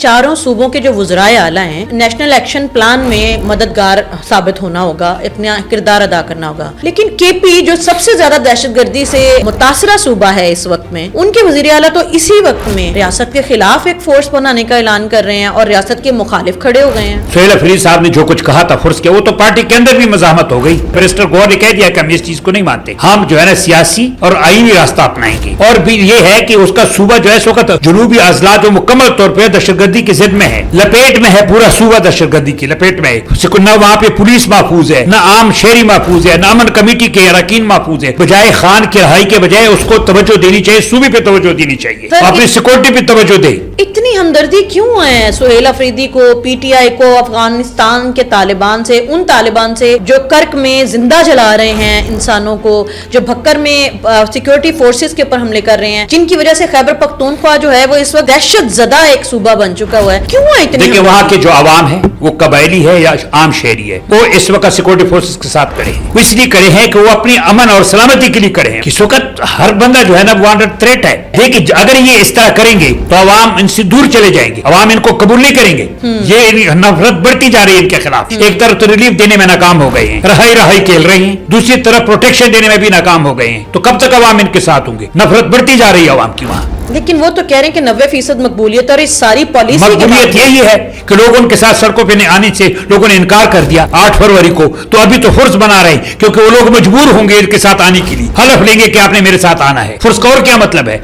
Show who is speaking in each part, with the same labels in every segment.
Speaker 1: चारों सूबों के जो वज़राए आला हैं, नेशनल एक्शन प्लान में मददगार साबित होना होगा, अपना किरदार अदा करना होगा। लेकिन केपी जो सबसे ज्यादा दहशतगर्दी से मुतासरा सूबा है इस वक्त में, उनके वज़ीर आला तो इसी वक्त में रियासत के खिलाफ एक फोर्स बनाने का ऐलान कर रहे हैं और रियासत के मुखालिफ खड़े हो गए हैं।
Speaker 2: सुहेल अफरीदी साहब ने जो कुछ कहा था फुर्स के, वो तो पार्टी के अंदर भी मज़ाहमत हो गई। मिनिस्टर गौर ने कह दिया कि हम इस चीज को नहीं मानते, हम जो है ना सियासी और आईनी रास्ता अपनाएंगे। और भी ये है कि उसका सूबा जो है इस वक्त जनूबी अजला जो मुकम्मल तौर पर दहशतगर्दी की जिद में है, लपेट में है, पूरा सूबा दहशतगर्दी की लपेट में है। न वहाँ पे पुलिस महफूज है, न आम शहरी महफूज है, न अमन कमेटी के अरकान महफूज है। बजाय खान की रहाई के बजाय उसको तवज्जो देनी चाहिए, सूबे पे तवज्जो देनी चाहिए, अपनी सिक्योरिटी पे तवज्जो दे।
Speaker 1: इतनी हमदर्दी क्यों है सुहेल अफरीदी को, पीटीआई को, अफगानिस्तान के तालिबान से, उन तालिबान से जो कर्क में जिंदा जला रहे हैं इंसानों को, जो भक्कर में सिक्योरिटी फोर्सेस के ऊपर हमले कर रहे हैं, जिनकी वजह से खैबर पख्तूनख्वा जो है वो इस वक्त दहशत ज़दा एक सूबा बन चुका हुआ है। क्यों है इतनी?
Speaker 2: देखिए वहाँ के जो आवाम है वो कबायली है या आम शहरी है, वो इस वक्त सिक्योरिटी फोर्सेस के साथ खड़े हैं। वो इसलिए खड़े हैं कि वो अपनी अमन और सलामती के लिए खड़े हैं। इस वक्त हर बंदा जो है ना वो अंडर थ्रेट है। देखिए अगर ये इस तरह करेंगे तो आवाम इनसे दूर चले जाएंगे, आवाम इनको कबूल नहीं करेंगे। ये नफरत बढ़ती जा रही है इनके खिलाफ। एक तरफ तो रिलीफ देने में नाकाम हो गए हैं, रहाई खेल रहे हैं, दूसरी तरफ प्रोटेक्शन देने में भी नाकाम हो गए हैं। तो कब तक आवाम इनके साथ होंगे? नफरत बढ़ती जा रही है आवाम की वहां।
Speaker 1: लेकिन वो तो कह रहे हैं कि 90% मकबूलियत, और इस सारी पॉलिसी
Speaker 2: मकबूलियत यही है कि लोगों उनके साथ सड़कों पे आने से लोगों ने इनकार कर दिया 8 फरवरी को। तो अभी तो फुर्स बना रहे हैं क्योंकि वो लोग मजबूर होंगे इनके साथ आने के लिए, हलफ लेंगे कि आपने मेरे साथ आना है। फुर्स का और क्या मतलब है?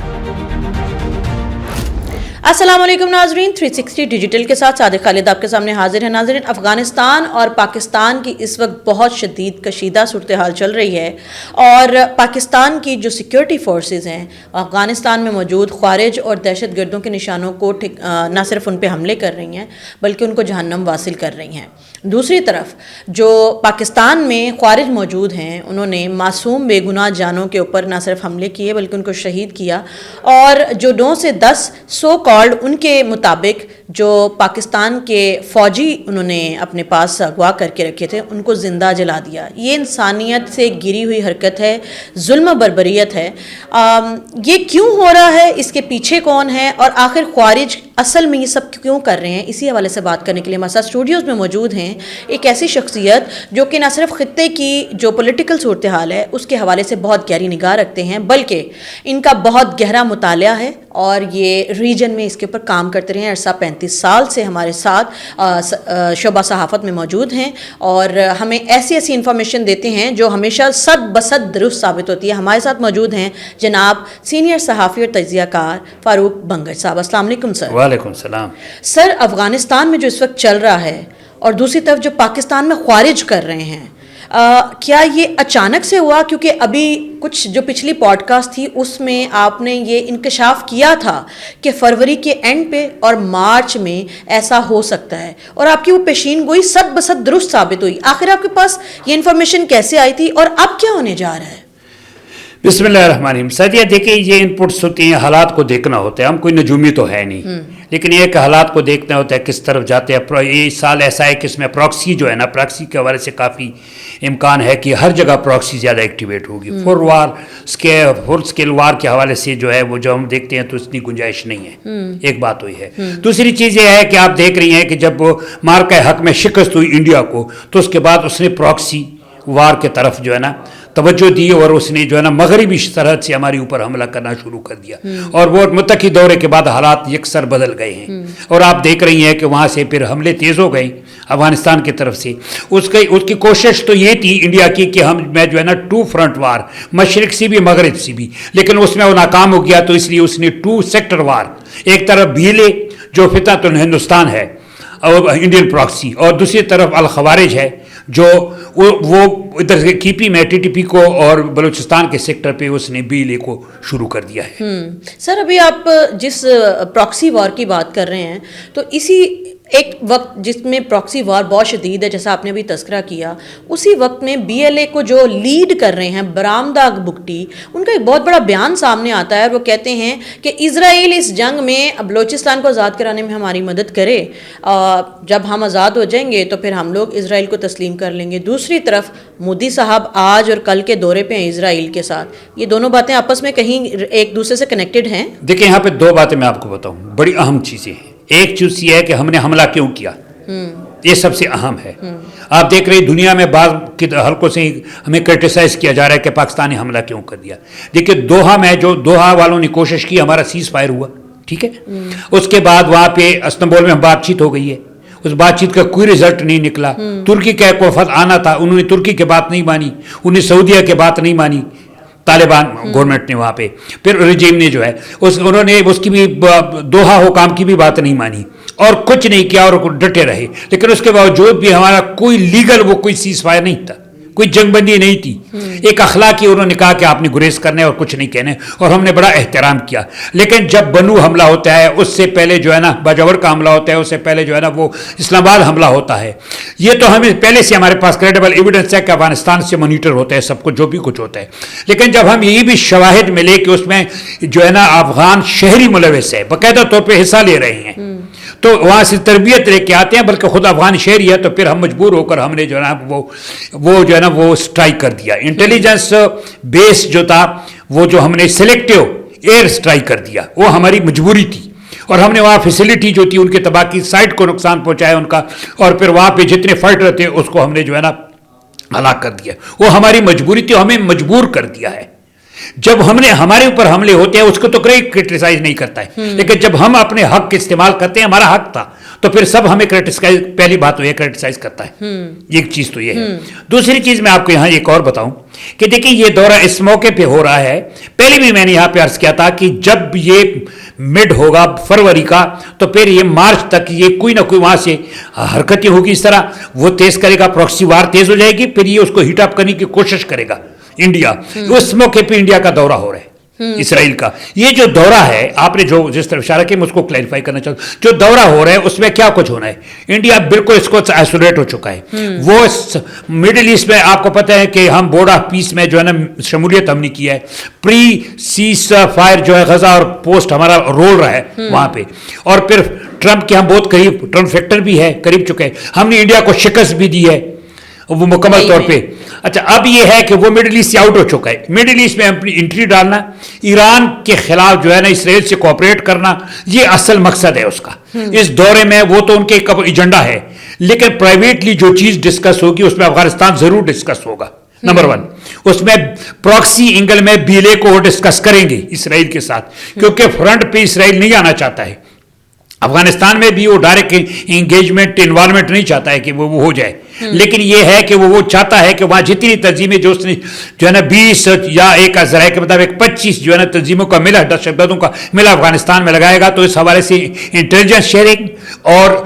Speaker 1: अस्सलाम वालेकुम नाजरीन, 360 डिजिटल के साथ सादिक खालिद आपके सामने हाजिर है। नाजरीन, अफगानिस्तान और पाकिस्तान की इस वक्त बहुत शदीद कशीदा सूरत हाल चल रही है और पाकिस्तान की जो सिक्योरिटी फोर्सेस हैं अफगानिस्तान में मौजूद ख्वारिज और दहशत गर्दों के निशानों को न सिर्फ उन पर हमले कर रही हैं बल्कि उनको जहन्नम वासिल कर रही हैं। दूसरी तरफ जो पाकिस्तान में ख्वारिज मौजूद हैं उन्होंने मासूम बेगुनाह जानों के ऊपर न सिर्फ हमले किए बल्कि उनको शहीद किया, और जो 9 से 10 सो कॉल्ड उनके मुताबिक जो पाकिस्तान के फ़ौजी उन्होंने अपने पास अगवा करके रखे थे उनको ज़िंदा जला दिया। ये इंसानियत से गिरी हुई हरकत है, जुल्म बर्बरियत है। ये क्यों हो रहा है, इसके पीछे कौन है और आखिर ख्वारिज असल में ये सब क्यों कर रहे हैं, इसी हवाले से बात करने के लिए हमारे साथ स्टूडियोज़ में मौजूद हैं एक ऐसी शख्सियत जो कि न सिर्फ खित्ते की जो पॉलिटिकल सूरत हाल है उसके हवाले से बहुत गहरी निगाह रखते हैं बल्कि इनका बहुत गहरा मुतालिया है और ये रीजन में इसके ऊपर काम करते रहे हैं। अरसा 35 साल से हमारे साथ शोबा सहाफ़त में मौजूद हैं और हमें ऐसी ऐसी इन्फॉर्मेशन देते हैं जो हमेशा सद बसद दुरुस्त साबित होती है। हमारे साथ मौजूद हैं जनाब सीनियर सहाफ़ी और तज्ज़ियाकार फ़ारूक बंगश साहब। अस्सलाम वालेकुम सर।
Speaker 2: वालेकुम सलाम।
Speaker 1: सर, अफ़गानिस्तान में जो इस वक्त चल रहा है और दूसरी तरफ जो पाकिस्तान में ख्वारिज कर रहे हैं, क्या ये अचानक से हुआ? क्योंकि अभी कुछ जो पिछली पॉडकास्ट थी उसमें आपने ये इंकशाफ किया था कि फरवरी के एंड पे और मार्च में ऐसा हो सकता है और आपकी वो पेशीन गोई सद बसद दुरुस्त साबित हुई। आखिर आपके पास ये इन्फॉर्मेशन कैसे आई थी और अब क्या होने जा रहा है?
Speaker 2: बिस्मिल्लाहिर्रहमानिर्रहीम। सदिया देखिए ये इनपुट्स होती हैं, हालात को देखना होता है। हम कोई नजूमी तो है नहीं, लेकिन एक हालात को देखना होता है किस तरफ जाते हैं। ये साल ऐसा है कि इसमें प्रॉक्सी जो है ना, प्रॉक्सी के हवाले से काफ़ी इम्कान है कि हर जगह प्रॉक्सी ज़्यादा एक्टिवेट होगी। फुल स्केल वार के हवाले से जो है वो जो हम देखते हैं तो इतनी गुंजाइश नहीं है। एक बात हुई है। दूसरी चीज़ ये है कि आप देख रही हैं कि जब मार्का हक में शिकस्त हुई इंडिया को तो उसके बाद उसने प्रॉक्सी वार के तरफ जो है ना तवज्जो दी और उसने जो है ना मगरबी सरहद से हमारे ऊपर हमला करना शुरू कर दिया और वो मुत्तकी दौरे के बाद हालात यकसर बदल गए हैं और आप देख रही हैं कि वहाँ से फिर हमले तेज़ हो गए अफगानिस्तान की तरफ से। उसकी कोशिश तो ये थी इंडिया की कि मैं जो है ना 2 फ्रंट वार, मशरक से भी मगरब से भी, लेकिन उसमें वो नाकाम हो गया। तो इसलिए उसने 2 सेक्टर वार, एक तरफ भीले जो फितनतुल हिंदुस्तान है और इंडियन प्रॉक्सी, और दूसरी तरफ अल खवारिज है जो वो इधर से कीपी में टीटीपी को और बलूचिस्तान के सेक्टर पे उसने बीले को शुरू कर दिया है।
Speaker 1: सर, अभी आप जिस प्रॉक्सी वॉर की बात कर रहे हैं तो इसी एक वक्त जिसमें प्रॉक्सी वार बहुत शदीद है जैसा आपने अभी तस्करा किया, उसी वक्त में बीएलए को जो लीड कर रहे हैं बरामदा बुगटी, उनका एक बहुत बड़ा बयान सामने आता है और वो कहते हैं कि इजराइल इस जंग में बलूचिस्तान को आज़ाद कराने में हमारी मदद करे, जब हम आज़ाद हो जाएंगे तो फिर हम लोग इजराइल को तस्लीम कर लेंगे। दूसरी तरफ मोदी साहब आज और कल के दौरे पे हैं इजराइल के साथ। ये दोनों बातें आपस में कहीं एक दूसरे से कनेक्टेड हैं?
Speaker 2: देखिए यहाँ पे 2 बातें मैं आपको बताऊँ, बड़ी अहम चीज़ें हैं। ایک چیز یہ ہے کہ ہم نے حملہ کیوں کیا، یہ سب سے اہم ہے. آپ دیکھ رہے دنیا میں بعض حلقوں سے ہمیں کرٹیسائز کیا جا رہا ہے کہ پاکستان نے حملہ کیوں کر دیا. دیکھیے دوحہ میں جو دوحہ والوں نے کوشش کی، ہمارا سیز فائر ہوا، ٹھیک ہے. اس کے بعد وہاں پہ استنبول میں بات چیت ہو گئی ہے، اس بات چیت کا کوئی رزلٹ نہیں نکلا. ترکی کا ایک وفد آنا تھا، انہوں نے ترکی کی بات نہیں مانی، انہوں نے سعودیہ کی بات نہیں مانی، طالبان گورنمنٹ نے وہاں پہ. پھر رجیم نے جو ہے انہوں نے اس کی بھی دوحہ حکام کی بھی بات نہیں مانی اور کچھ نہیں کیا اور ڈٹے رہے. لیکن اس کے باوجود بھی ہمارا کوئی لیگل وہ کوئی سیز فائر نہیں تھا، کوئی جنگ بندی نہیں تھی. ایک اخلاقی انہوں نے کہا کہ آپ نے گریز کرنا ہے اور کچھ نہیں کہنے، اور ہم نے بڑا احترام کیا. لیکن جب بنو حملہ ہوتا ہے، اس سے پہلے جو ہے نا باجوڑ کا حملہ ہوتا ہے، اس سے پہلے جو ہے نا وہ اسلام آباد حملہ ہوتا ہے. یہ تو ہمیں پہلے سے ہمارے پاس کریڈیبل ایویڈنس ہے کہ افغانستان سے مانیٹر ہوتا ہے سب کچھ، جو بھی کچھ ہوتا ہے. لیکن جب ہم یہ بھی شواہد ملے کہ اس میں جو ہے نا افغان شہری ملوث ہے، باقاعدہ طور پہ حصہ لے رہے ہیں، تو وہاں سے تربیت لے کے آتے ہیں، بلکہ خود افغان شہری ہے، تو پھر ہم مجبور ہو کر ہم نے جو ہے نا وہ جو ہے نا وہ اسٹرائک کر دیا. انٹیلیجنس بیس جو تھا وہ جو ہم نے سلیکٹیو ایئر اسٹرائک کر دیا، وہ ہماری مجبوری تھی. اور ہم نے وہاں فیسلٹی جو تھی ان کے تباہ کی، سائٹ کو نقصان پہنچایا ان کا، اور پھر وہاں پہ جتنے فائٹر تھے اس کو ہم نے جو ہے نا ہلاک کر دیا. وہ ہماری مجبوری تھی، ہمیں مجبور کر دیا ہے. جب ہمارے اوپر حملے ہوتے ہیں اس کو تو کوئی کرٹیسائز نہیں کرتا ہے، لیکن جب ہم اپنے حق استعمال کرتے ہیں، ہمارا حق تھا، تو پھر سب ہمیں کرٹیسائز، پہلی بات تو یہ کرٹیسائز کرتا ہے. ایک چیز تو یہ ہے. دوسری چیز میں آپ کو یہاں ایک اور بتاؤں کہ دیکھیں یہ دورہ اس موقع پہ ہو رہا ہے. پہلے بھی میں نے یہاں پہ عرض کیا تھا کہ جب یہ مڈ ہوگا فروری کا، تو پھر یہ مارچ تک یہ کوئی نہ کوئی وہاں سے حرکتیں ہوگی، اس طرح وہ تیز کرے گا، پراکسی وار تیز ہو جائے گی، پھر یہ اس کو ہیٹ اپ کرنے کی کوشش کرے گا انڈیا. اس موقع پہ انڈیا کا دورہ ہو رہا ہے، اسرائیل کا. یہ جو دورہ ہے، آپ نے جو جس طرح اشارہ کیا میں اس کو کلیریفائی کرنا چاہتا ہوں. جو دورہ ہو رہا ہے اس میں کیا کچھ ہونا ہے؟ انڈیا بالکل اس کو آئسولیٹ ہو چکا ہے. وہ مڈل ایسٹ میں آپ کو پتہ ہے کہ ہم بورڈ آف پیس میں جو ہے نا شمولیت ہم نے کی ہے. پری سیز فائر جو ہے غزہ اور پوسٹ ہمارا رول رہا ہے وہاں پہ. اور پھر ٹرمپ کے ہم بہت قریب، ٹرمپ فیکٹر بھی ہے، قریب چکے ہیں. ہم نے انڈیا کو شکست بھی دی ہے وہ مکمل طور پہ. اچھا اب یہ ہے کہ وہ مڈل ایسٹ سے آؤٹ ہو چکا ہے. مڈل ایسٹ میں اپنی انٹری ڈالنا، ایران کے خلاف جو ہے نا اسرائیل سے کوآپریٹ کرنا، یہ اصل مقصد ہے اس کا. اس دورے میں وہ تو ان کے ایجنڈا ہے، لیکن پرائیویٹلی جو چیز ڈسکس ہوگی اس میں افغانستان ضرور ڈسکس ہوگا. نمبر 1 اس میں پراکسی اینگل میں بی ایل اے کو ڈسکس کریں گے اسرائیل کے ساتھ، کیونکہ فرنٹ پہ اسرائیل نہیں آنا چاہتا ہے. افغانستان میں بھی وہ ڈائریکٹ انگیجمنٹ انوالومنٹ نہیں چاہتا ہے کہ وہ ہو جائے، لیکن یہ ہے کہ وہ چاہتا ہے کہ وہاں جتنی تنظیمیں جو اس نے جو ہے نا 20 یا ایک ذرائع کے مطابق 25 جو ہے نا تنظیموں کا ملا، دہشت گردوں کا ملا افغانستان میں لگائے گا. تو اس حوالے سے انٹیلیجنس شیئرنگ اور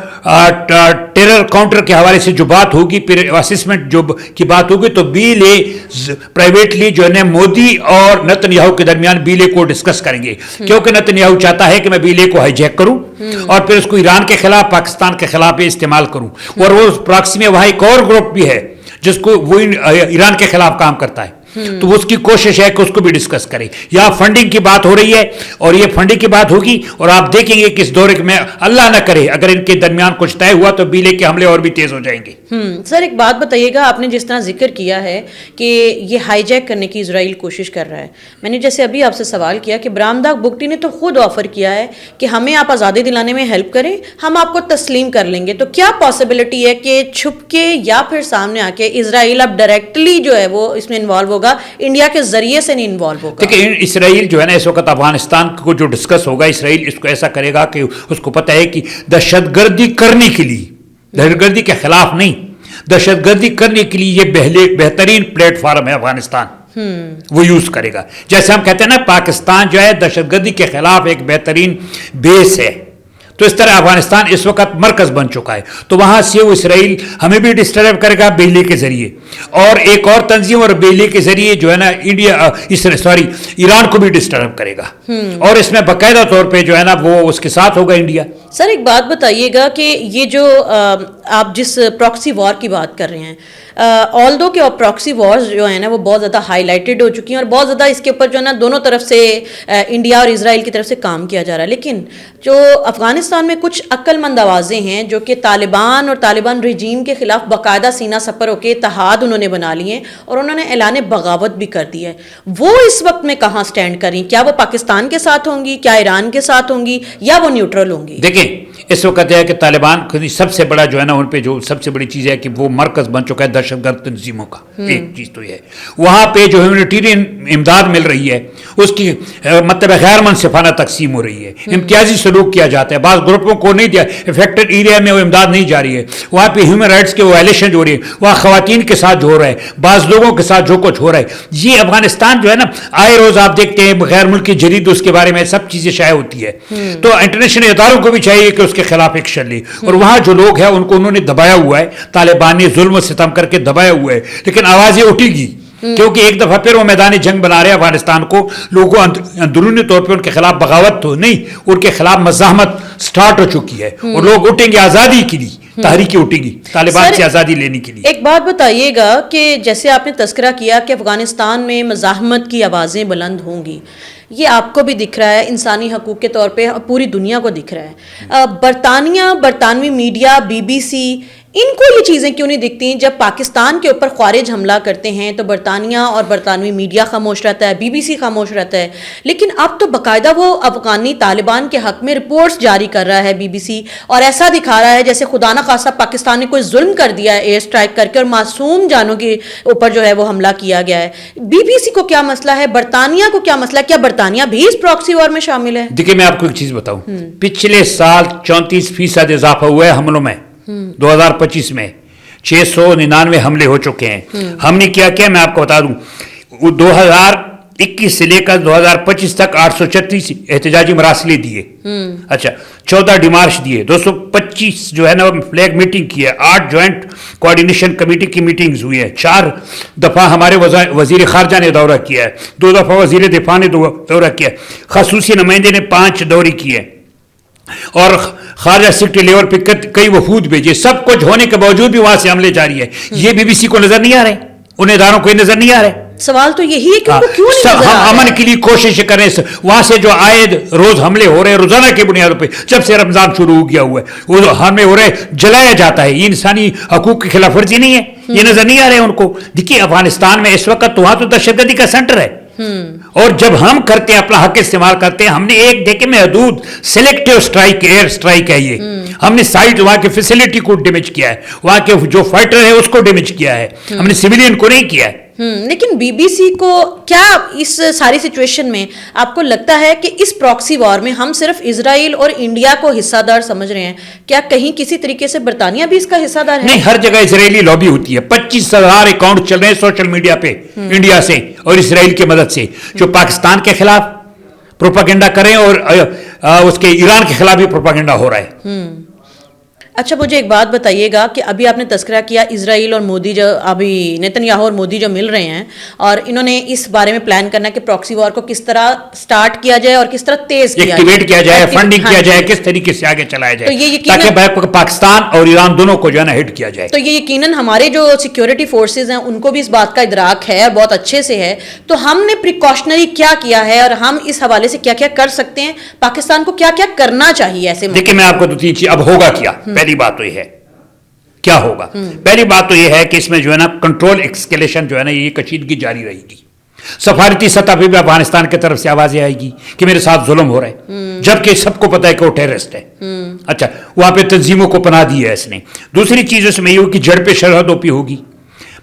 Speaker 2: ٹیرر کاؤنٹر کے حوالے سے جو بات ہوگی، پھر اسسمنٹ جو کی بات ہوگی، تو بی ایل اے پرائیویٹلی جو ہے نا مودی اور نتن یاہو کے درمیان بی ایل اے کو ڈسکس کریں گے. کیونکہ نتن یاہو چاہتا ہے کہ میں بی ایل اے کو ہائی جیک کروں اور پھر اس کو ایران کے خلاف، پاکستان کے خلاف استعمال کروں. اور وہ پراکسی میں وہاں ایک اور گروپ بھی ہے جس کو وہ ایران کے خلاف کام کرتا ہے، تو اس کی کوشش ہے کہ اس کو بھی ڈسکس کریں. یہاں فنڈنگ کی بات ہو رہی ہے، اور یہ فنڈنگ کی بات ہوگی، اور آپ دیکھیں گے کہ اس دورے میں اللہ نہ کرے اگر ان کے درمیان کچھ طے ہوا تو بیلے کے حملے اور بھی تیز ہو جائیں گے.
Speaker 1: سر ایک بات بتائیے گا، آپ نے جس طرح ذکر کیا ہے کہ یہ ہائی جیک کرنے کی اسرائیل کوشش کر رہا ہے، میں نے جیسے ابھی آپ سے سوال کیا کہ برامداغ بگٹی نے تو خود آفر کیا ہے کہ ہمیں آپ آزادی دلانے میں ہیلپ کریں، ہم آپ کو تسلیم کر لیں گے. تو کیا پاسبلٹی ہے کہ چھپ کے یا پھر سامنے آ کے اسرائیل اب ڈائریکٹلی جو ہے وہ اس میں انوالو ہوگا، انڈیا کے ذریعے سے نہیں انوالو ہوگا؟
Speaker 2: دیکھیں اسرائیل جو ہے نا اس وقت افغانستان کو جو ڈسکس ہوگا، اسرائیل اس کو ایسا کرے گا کہ اس کو پتہ ہے کہ دہشت گردی کرنے کے لیے، دہشت گردی کے خلاف نہیں، دہشت گردی کرنے کے لیے یہ بہترین پلیٹ فارم ہے افغانستان، وہ یوز کرے گا. جیسے ہم کہتے ہیں نا پاکستان جو ہے دہشت گردی کے خلاف ایک بہترین بیس ہے، تو اس طرح افغانستان اس وقت مرکز بن چکا ہے. تو وہاں سے وہ اسرائیل ہمیں بھی ڈسٹرب کرے گا بجلی کے ذریعے، اور ایک اور تنظیم اور بجلی کے ذریعے جو ہے نا ایران کو بھی ڈسٹرب کرے گا، اور اس میں باقاعدہ طور پہ جو ہے نا وہ اس کے ساتھ ہوگا انڈیا.
Speaker 1: سر ایک بات بتائیے گا کہ یہ جو آپ جس پراکسی وار کی بات کر رہے ہیں، آل دو کہ پراکسی وارز جو ہیں نا وہ بہت زیادہ ہائی لائٹڈ ہو چکی ہیں اور بہت زیادہ اس کے اوپر جو ہے نا دونوں طرف سے انڈیا اور اسرائیل کی طرف سے کام کیا جا رہا ہے، لیکن جو افغانستان میں کچھ عقل مند آوازیں ہیں جو کہ طالبان اور طالبان رجیم کے خلاف باقاعدہ سینہ سپر ہو کے اتحاد انہوں نے بنا لیے ہیں اور انہوں نے اعلان بغاوت بھی کر دی ہے، وہ اس وقت میں کہاں سٹینڈ کریں؟ کیا وہ پاکستان کے ساتھ ہوں گی، کیا ایران کے ساتھ ہوں گی، یا وہ نیوٹرل ہوں گی؟
Speaker 2: دیکھیں इस वक्त है कि तालिबान की सबसे बड़ा जो है ना उन पे जो सबसे बड़ी चीज़ है कि वो मरकज़ बन चुका है दहशतगर्द तंजीमों का। एक चीज़ तो ये है, वहाँ पे जो ह्यूमैनिटेरियन इमदाद मिल रही है उसकी मतलब गैर मुनसिफाना तकसीम हो रही है, इम्तियाजी सलूक किया जाता है, बाज़ ग्रुपों को नहीं दिया, इफेक्टेड एरिया में वो इमदाद नहीं जा रही है, वहाँ पे ह्यूमन राइट्स के वायलेशन जो हो रही है, वहाँ खवातीन के साथ जो हो रहा है, बाज़ लोगों के साथ जो कुछ हो रहा है, ये अफगानिस्तान जो है ना आए रोज़ आप देखते हैं गैर मुल्की जरीद उसके बारे में सब चीज़ें शाये होती है। तो इंटरनेशनल इदारों को भी चाहिए कि उसके खिलाफ एक्शन ले, और वहाँ जो लोग हैं उनको उन्होंने दबाया हुआ है, तालिबान ने जुल्म सितम करके दबाया हुआ है, लेकिन आवाज़ें उठेगी क्योंकि एक दफा फिर वो मैदान जंग बना रहे हैं अफगानिस्तान को, लोगों अंदरूनी तौर पे उनके खिलाफ बगावत तो नहीं, उनके खिलाफ मज़ाहमत स्टार्ट हो चुकी है और लोग उठेंगे आज़ादी के लिए, तहरीकी उठेगी तालिबान से आज़ादी लेने के लिए।
Speaker 1: एक बात बताइएगा कि जैसे आपने तस्करा किया कि अफगानिस्तान में मज़ाहमत की आवाज़ें बुलंद होंगी, ये आपको भी दिख रहा है, इंसानी हकूक़ के तौर पे पूरी दुनिया को दिख रहा है। बरतानवी मीडिया, BBC, इनको ये चीज़ें क्यों नहीं दिखती? जब पाकिस्तान के ऊपर ख़ारिज हमला करते हैं तो बरतानिया और बरतानवी मीडिया खामोश रहता है, BBC खामोश रहता है, लेकिन अब तो बाकायदा वो अफ़गानी तालिबान के हक़ में रिपोर्ट्स जारी कर रहा है BBC, और ऐसा दिखा रहा है जैसे खुदा न खासा पाकिस्तान ने कोई जुल्म कर दिया है एयर स्ट्राइक करके और मासूम जानों के ऊपर जो है वो हमला किया गया है। BBC को क्या मसला है? बरतानिया को क्या मसला है? क्या बरतानिया भी इस प्रॉक्सी वॉर में शामिल है?
Speaker 2: देखिए मैं आपको एक चीज़ बताऊँ, पिछले साल 34% इजाफा हुआ है हमलों में। 2025 में 699 हमले हो चुके हैं। हमने क्या किया मैं आपको बता दूं, 2021 से लेकर 2025 तक 836 एहतजाजी मरासले दिए, अच्छा 14 डिमार्च दिए, 225 जो है ना फ्लैग मीटिंग की है, 8 ज्वाइंट कोऑर्डिनेशन कमेटी की मीटिंग्स हुई है, 4 दफ़ा हमारे वजीर खारजा ने दौरा किया है, 2 दफ़ा वजीर दिफा ने दौरा किया है, खसूसी नुमाइंदे ने 5 दौरे किए और खारजा सेक्रेटरी लेवल पे कई वफूद भेजे। सब कुछ होने के बावजूद भी वहां से हमले जारी है। ये BBC को नजर नहीं आ रहे, उन इदारों को नजर नहीं आ रहे।
Speaker 1: सवाल तो यही है कि उनको क्यों नहीं नजर आ रहा है?
Speaker 2: हम अमन के लिए कोशिश करें, वहां से जो आए रोज हमले हो रहे हैं रोजाना की बुनियादों पे, जब से रमजान शुरू हो गया हुआ है वो हमले हो रहे, जलाया जाता है, ये इंसानी हकूक की खिलाफ वर्जी नहीं है, ये नजर नहीं आ रहे हैं उनको। देखिए अफगानिस्तान में इस वक्त वहां तो दहशतगर्दी का सेंटर है, और जब हम करते हैं अपना हक इस्तेमाल करते हैं, हमने एक देखे महदूद सिलेक्टिव स्ट्राइक, एयर स्ट्राइक है ये, हमने साइट वहां की फैसिलिटी को डैमेज किया है, वहां के जो फाइटर है उसको डैमेज किया है, हमने सिविलियन को नहीं किया है।
Speaker 1: लेकिन BBC को क्या इस सारी सिचुएशन में आपको लगता है कि इस प्रॉक्सी वॉर में हम सिर्फ इजराइल और इंडिया को हिस्सादार समझ रहे हैं? क्या कहीं किसी तरीके से बरतानिया भी इसका हिस्सादार है?
Speaker 2: नहीं, हर जगह इजरायली लॉबी होती है। 25,000 अकाउंट चल रहे हैं सोशल मीडिया पे इंडिया से और इसराइल की मदद से, जो पाकिस्तान के खिलाफ प्रोपागेंडा करें और उसके ईरान के खिलाफ भी प्रोपागेंडा हो रहा है।
Speaker 1: अच्छा मुझे एक बात बताइएगा कि अभी आपने तस्करा किया इजराइल और मोदी, जो अभी नेतन्याहू और मोदी जो मिल रहे हैं और इन्होंने इस बारे में प्लान करना कि प्रॉक्सी वॉर को किस तरह स्टार्ट किया जाए और किस तरह तेज
Speaker 2: किया जाए, फंडिंग किया जाए, किस तरीके से आगे चलाया जाए,
Speaker 1: तो ये
Speaker 2: ताकि पाकिस्तान और ईरान दोनों को जो है ना हिट किया जाए।
Speaker 1: तो ये यकीनन हमारे जो सिक्योरिटी फोर्सेज हैं उनको भी इस बात का इदराक है और बहुत अच्छे से है। तो हमने प्रिकॉशनरी क्या किया है और हम इस हवाले से क्या क्या कर सकते हैं? पाकिस्तान को क्या क्या करना चाहिए ऐसे में?
Speaker 2: देखिए मैं आपको दो तीन चीज, अब होगा क्या, पहली बात तो ये है क्या होगा। पहली बात तो ये है कि इसमें जो है ना कंट्रोल एक्सकेलेशन जो है ना ये कशीदगी जारी रहेगी। सफारती सतह पे भी अफगानिस्तान की तरफ से आवाजें आएगी कि मेरे साथ जुल्म हो रहा है, जबकि सबको पता है कि वो टेररिस्ट है। अच्छा, वहां पे तंजीमों को पनाह दी है इसने। दूसरी चीज इसमें ये होगी जड़ पे सरहदों पे होगी,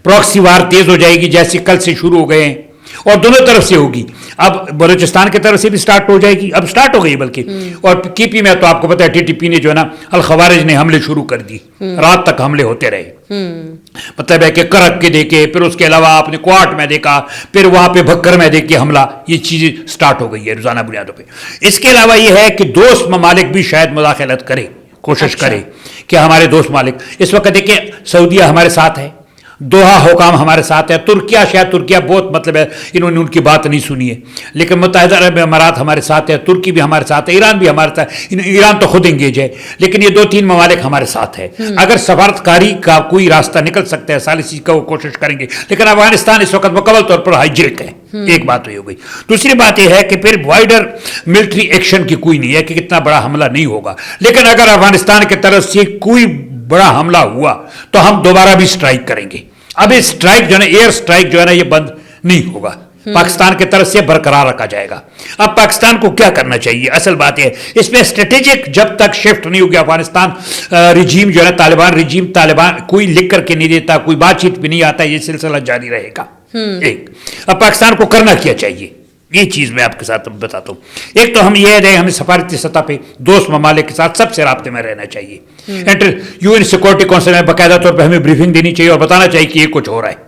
Speaker 2: प्रॉक्सी वार तेज हो जाएगी जैसे कल से शुरू हो गए हैं, और दोनों तरफ से होगी। अब बलूचिस्तान की तरफ से भी स्टार्ट हो जाएगी, अब स्टार्ट हो गई बल्कि, और KP में तो आपको पता है TTP ने जो है ना अल खवारिज ने हमले शुरू कर दी, रात तक हमले होते रहे। मतलब है कि करक के देखे, फिर उसके अलावा आपने क्वाट में देखा, फिर वहां पे भक्कर में देखे हमला, ये चीजें स्टार्ट हो गई है रोजाना बुनियादों पे। इसके अलावा ये है कि दोस्त ममालिक भी शायद मुदाखलत करे, कोशिश करे कि हमारे दोस्त मालिक, इस वक्त देखिए सऊदीया हमारे साथ है, दोहा हुकाम हमारे साथ है, तुर्किया बहुत मतलब है इन्होंने उनकी बात नहीं सुनी है, लेकिन मुत्तहिदा अरब अमारात हमारे साथ है, तुर्की भी हमारे साथ है, ईरान भी हमारे साथ, ईरान तो खुद इंगेज है, लेकिन ये 2-3 ममालिक हमारे साथ है। अगर सफारतकारी का कोई रास्ता निकल सकता है सारी चीज का वो कोशिश करेंगे, लेकिन अफगानिस्तान इस वक्त मुकम्मल तौर पर हाईजेक है। एक बात तो ये हो गई। दूसरी बात यह है कि फिर वाइडर मिलिट्री एक्शन की कोई नहीं है कि कितना बड़ा हमला नहीं होगा, लेकिन अगर अफगानिस्तान की तरफ से कोई बड़ा हमला हुआ तो हम दोबारा भी स्ट्राइक करेंगे। अब ये स्ट्राइक जो है एयर स्ट्राइक जो है ना ये बंद नहीं होगा, पाकिस्तान की तरफ से बरकरार रखा जाएगा। अब पाकिस्तान को क्या करना चाहिए, असल बात है इसमें स्ट्रेटेजिक जब तक शिफ्ट नहीं होगी अफगानिस्तान रिजीम जो है तालिबान रिजीम, तालिबान कोई लिख करके नहीं देता, कोई बातचीत भी नहीं आता, ये सिलसिला जारी रहेगा। एक अब पाकिस्तान को करना क्या चाहिए, ये चीज मैं आपके साथ बताता हूँ। एक तो हम ये रहे, हमें सफारती सतह पे दोस्त ममालिक के साथ सबसे राब्ते में रहना चाहिए। यूएन सिक्योरिटी काउंसिल में बाकायदा तौर पर हमें ब्रीफिंग देनी चाहिए और बताना चाहिए कि ये कुछ हो रहा है,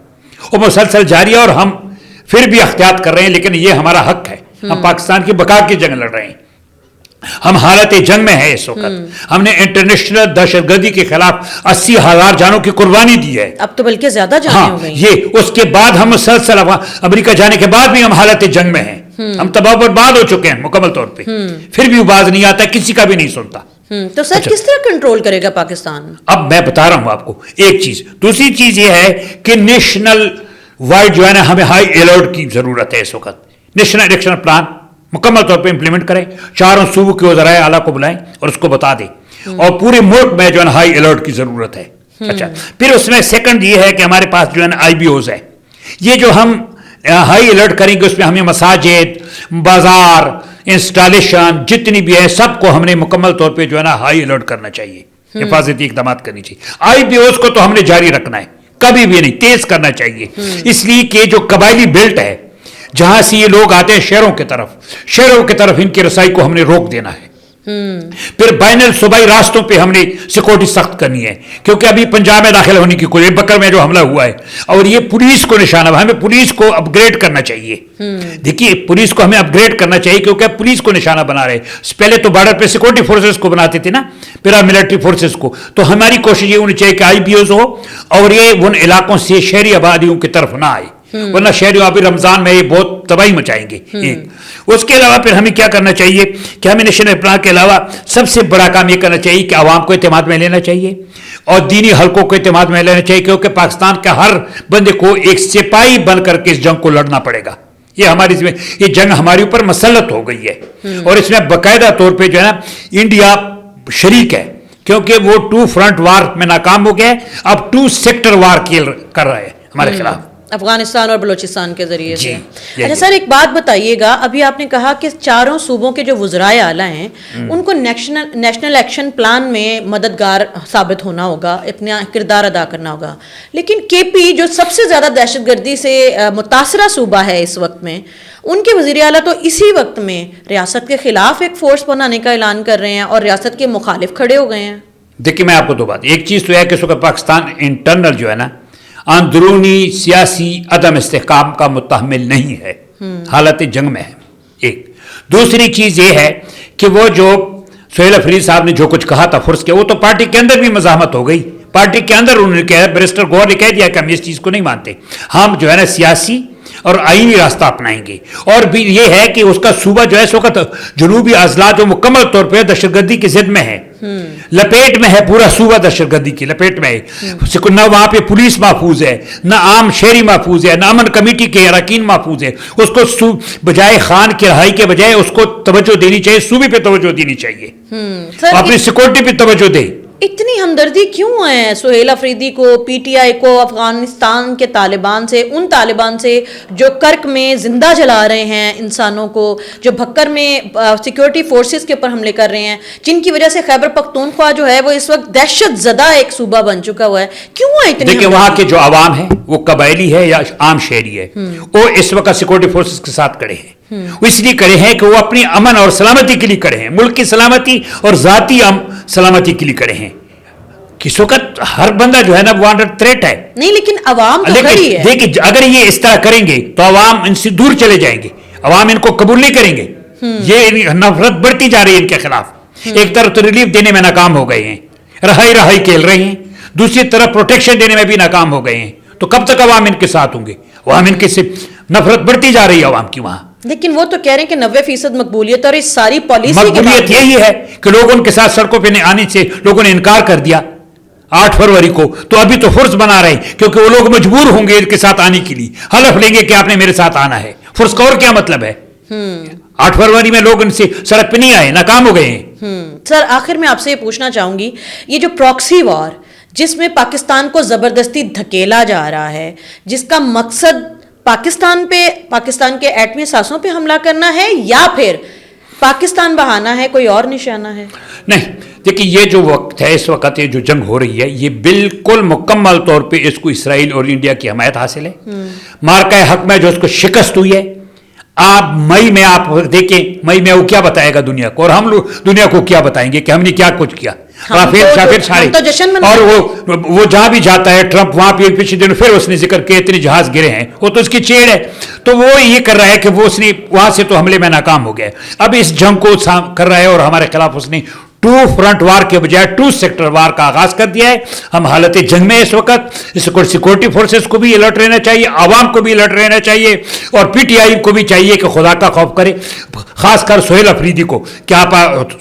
Speaker 2: और मुसलसल जारी है और हम फिर भी अख्तियात कर रहे हैं, लेकिन ये हमारा हक है। हम पाकिस्तान की बका की जंग लड़ रहे हैं, हम हालत जंग में है इस वक्त। हमने इंटरनेशनल दहशतगर्दी के खिलाफ 80,000 जानों की कुर्बानी दी है,
Speaker 1: अब तो बल्कि ज्यादा जाने हो गई।
Speaker 2: ये उसके बाद हम मुसलसल अमेरिका जाने के बाद भी हम हालत जंग में हैं, हम तबाह बर्बाद हो चुके हैं मुकम्मल तौर पे, फिर भी बाज नहीं आता, किसी का भी नहीं सुनता।
Speaker 1: तो सर किस तरह कंट्रोल करेगा पाकिस्तान? अब
Speaker 2: मैं बता रहा हूं आपको एक चीज। दूसरी चीज ये है कि नेशनल वाइड जो है ना, हमें हाई अलर्ट की जरूरत है इस वक्त। नेशनल एक्शन प्लान मुकम्मल तौर पे इंप्लीमेंट करें, चारों सूबों के वज़राए आला को बुलाएं और उसको बता दें, और पूरे मुल्क में जो है हाई अलर्ट की जरूरत है। अच्छा, फिर उसमें सेकंड ये है कि हमारे पास जो है ना IBOs है, ये जो हम हाई अलर्ट करेंगे उसमें हमें मसाजिद, बाजार, इंस्टॉलेशन जितनी भी है सबको हमने मुकम्मल तौर पे जो है ना हाई अलर्ट करना चाहिए, हिफाजती इक़दाम करनी चाहिए। IBOs को तो हमने जारी रखना है, कभी भी नहीं, तेज करना चाहिए, इसलिए कि जो कबायली बेल्ट है जहां से ये लोग आते हैं शहरों की तरफ इनकी रसाई को हमने रोक देना है। फिर बैनुल सूबाई रास्तों पे हमने सिक्योरिटी सख्त करनी है, क्योंकि अभी पंजाब में दाखिल होने की कोई, बकर में जो हमला हुआ है, और ये पुलिस को निशाना, हमें पुलिस को अपग्रेड करना चाहिए। देखिए पुलिस को हमें अपग्रेड करना चाहिए, क्योंकि पुलिस को निशाना बना रहे। पहले तो बॉर्डर पे सिक्योरिटी फोर्सेस को बनाते थे ना, पैरामिलिट्री फोर्सेस को, तो हमारी कोशिश ये होनी चाहिए कि IBOs हो और ये उन इलाकों से शहरी आबादियों की तरफ ना आए, वरना शहरी अभी रमजान में ये बहुत तबाही मचाएंगे। एक उसके अलावा फिर हमें क्या करना चाहिए कि हमें नेशनल प्लान के अलावा सबसे बड़ा काम ये करना चाहिए कि आवाम को एतमाद में लेना चाहिए और दीनी हलकों को एतमाद में लेना चाहिए, क्योंकि पाकिस्तान का हर बंदे को एक सिपाही बन करके इस जंग को लड़ना पड़ेगा। ये जंग हमारे ऊपर मसलत हो गई है, और इसमें बाकायदा तौर पर जो है ना इंडिया शरीक है, क्योंकि वो 2 फ्रंट वार में नाकाम हो गया, अब 2 सेक्टर वार कर रहा है हमारे खिलाफ,
Speaker 1: अफगानिस्तान और बलूचिस्तान के जरिए से। अच्छा सर, एक बात बताइएगा, अभी आपने कहा कि चारों सूबों के जो वज़राए आला हैं उनको नेशनल एक्शन प्लान में मददगार साबित होना होगा, अपना किरदार अदा करना होगा, लेकिन KP जो सबसे ज़्यादा दहशतगर्दी से मुतासरा सूबा है इस वक्त में, उनके वज़ीर आला तो इसी वक्त में रियासत के खिलाफ एक फोर्स बनाने का ऐलान कर रहे हैं और रियासत के मुखालिफ खड़े हो गए हैं।
Speaker 2: देखिए मैं आपको 2 बात, एक चीज़ तो है कि पाकिस्तान इंटरनल जो है ना अंदरूनी सियासी अदम इस्तेहकाम का मुतहम्मिल नहीं है, हालत जंग में है। एक दूसरी चीज ये है कि वो जो सोहेल अफरीदी साहब ने जो कुछ कहा था फुर्स के, वो तो पार्टी के अंदर भी मज़ाहमत हो गई, पार्टी के अंदर उन्होंने कहा, बैरिस्टर गौहर ने कह दिया कि हम इस चीज को नहीं मानते, हम जो है ना सियासी और आईनी रास्ता अपनाएंगे। और भी ये है कि उसका सूबा जो है इस वक्त जनूबी अजला जो मुकम्मल तौर पर दहशतगर्दी की जिद में है, लपेट में है, पूरा सूबा दहशतगर्दी की लपेट में है। न वहां पे पुलिस महफूज है, न आम शहरी महफूज है, न अमन कमेटी के अरकान महफूज है। उसको बजाय खान की रहाई के बजाय उसको तवज्जो देनी चाहिए, सूबे पे तवज्जो देनी चाहिए, अपनी सिक्योरिटी पे तवज्जो दे।
Speaker 1: इतनी हमदर्दी क्यों है सोहेल अफरीदी को, PTI को, अफगानिस्तान के तालिबान से, उन तालिबान से जो कर्क में जिंदा जला रहे हैं इंसानों को, जो भक्कर में सिक्योरिटी फोर्सेस के ऊपर हमले कर रहे हैं, जिनकी वजह से खैबर पख्तूनख्वा जो है वो इस वक्त दहशत ज़दा एक सूबा बन चुका हुआ है, क्यों है इतनी?
Speaker 2: देखिए वहां के जो आवाम है वो कबायली है या आम शहरी है, वो इस वक्त सिक्योरिटी फोर्सेस के साथ खड़े हैं। वो इसलिए खड़े हैं कि वो अपनी अमन और सलामती के लिए खड़े हैं, मुल्क की सलामती और जाती सलामती के लिए खड़े हैं। किस वक्त हर बंदा जो है ना वो अंडर थ्रेट है।
Speaker 1: नहीं लेकिन अवाम तो खड़ी है।
Speaker 2: देखिए अगर ये इस तरह करेंगे तो अवाम इनसे दूर चले जाएंगे, अवाम इनको कबूल नहीं करेंगे, ये नफरत बढ़ती जा रही है इनके खिलाफ। एक तरफ तो रिलीफ देने में नाकाम हो गए हैं, रहाई खेल रहे हैं, दूसरी तरफ प्रोटेक्शन देने में भी नाकाम हो गए हैं, तो कब तक अवाम इनके साथ होंगे? अवाम इनके से नफरत बढ़ती जा रही है अवाम की वहां।
Speaker 1: लेकिन वो तो कह रहे हैं कि 90% मकबूलियत, और इस सारी पॉलिसी
Speaker 2: मकबूलियत यही है कि लोगों के साथ सड़कों पे आने से लोगों ने इनकार कर दिया 8 फरवरी को, तो अभी तो फुर्स बना रहे हैं क्योंकि वो लोग मजबूर होंगे इनके साथ आने के लिए, हलफ लेंगे कि आपने मेरे साथ आना है। फुर्स का और क्या मतलब है? 8 फरवरी में लोग इनसे सड़क पे नहीं आए, नाकाम हो गए हैं।
Speaker 1: सर आखिर में आपसे ये पूछना चाहूंगी, ये जो प्रॉक्सी वॉर जिसमें पाकिस्तान को जबरदस्ती धकेला जा रहा है, जिसका मकसद پاکستان کے ایٹمی اثاثوں پہ حملہ کرنا ہے یا پھر پاکستان بہانا ہے، کوئی اور نشانہ ہے؟
Speaker 2: نہیں دیکھیے، یہ جو وقت ہے، اس وقت یہ جو جنگ ہو رہی ہے، یہ بالکل مکمل طور پہ اس کو اسرائیل اور انڈیا کی حمایت حاصل ہے. مارکہ حق میں جو اس کو شکست ہوئی ہے، آپ مئی میں آپ دیکھیں، مئی میں وہ کیا بتائے گا دنیا کو، اور ہم لوگ دنیا کو کیا بتائیں گے کہ ہم نے کیا کچھ کیا. اور وہ جہاں بھی جاتا ہے ٹرمپ، وہاں پہ پچھلے دنوں پھر اس نے ذکر کیا اتنے جہاز گرے ہیں، وہ تو اس کی چیڑ ہے. تو وہ یہ کر رہا ہے کہ وہ اس نے وہاں سے تو حملے میں ناکام ہو گیا، اب اس جنگ کو کر رہا ہے اور ہمارے خلاف اس نے 2 فرنٹ وار کے بجائے 2 سیکٹر وار کا آغاز کر دیا ہے. ہم حالت جنگ میں اس وقت. اس کو سیکورٹی فورسز کو بھی الرٹ رہنا چاہیے، عوام کو بھی الرٹ رہنا چاہیے، اور پی ٹی آئی کو بھی چاہیے کہ خدا کا خوف کرے، خاص کر سہیل افریدی کو کہ آپ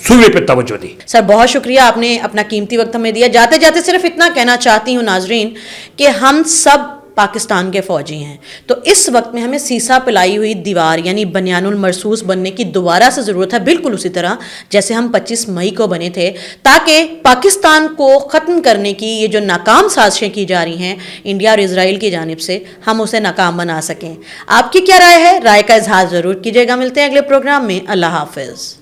Speaker 2: صوبے پہ توجہ دیں.
Speaker 1: سر بہت شکریہ، آپ نے اپنا قیمتی وقت ہمیں دیا. جاتے جاتے صرف اتنا کہنا چاہتی ہوں ناظرین کہ ہم سب پاکستان کے فوجی ہیں، تو اس وقت میں ہمیں سیسا پلائی ہوئی دیوار یعنی بنیان المرصوص بننے کی دوبارہ سے ضرورت ہے، بالکل اسی طرح جیسے ہم 25 مئی کو بنے تھے، تاکہ پاکستان کو ختم کرنے کی یہ جو ناکام سازشیں کی جا رہی ہیں انڈیا اور اسرائیل کی جانب سے، ہم اسے ناکام بنا سکیں. آپ کی کیا رائے ہے؟ رائے کا اظہار ضرور کیجیے گا. ملتے ہیں اگلے پروگرام میں. اللہ حافظ.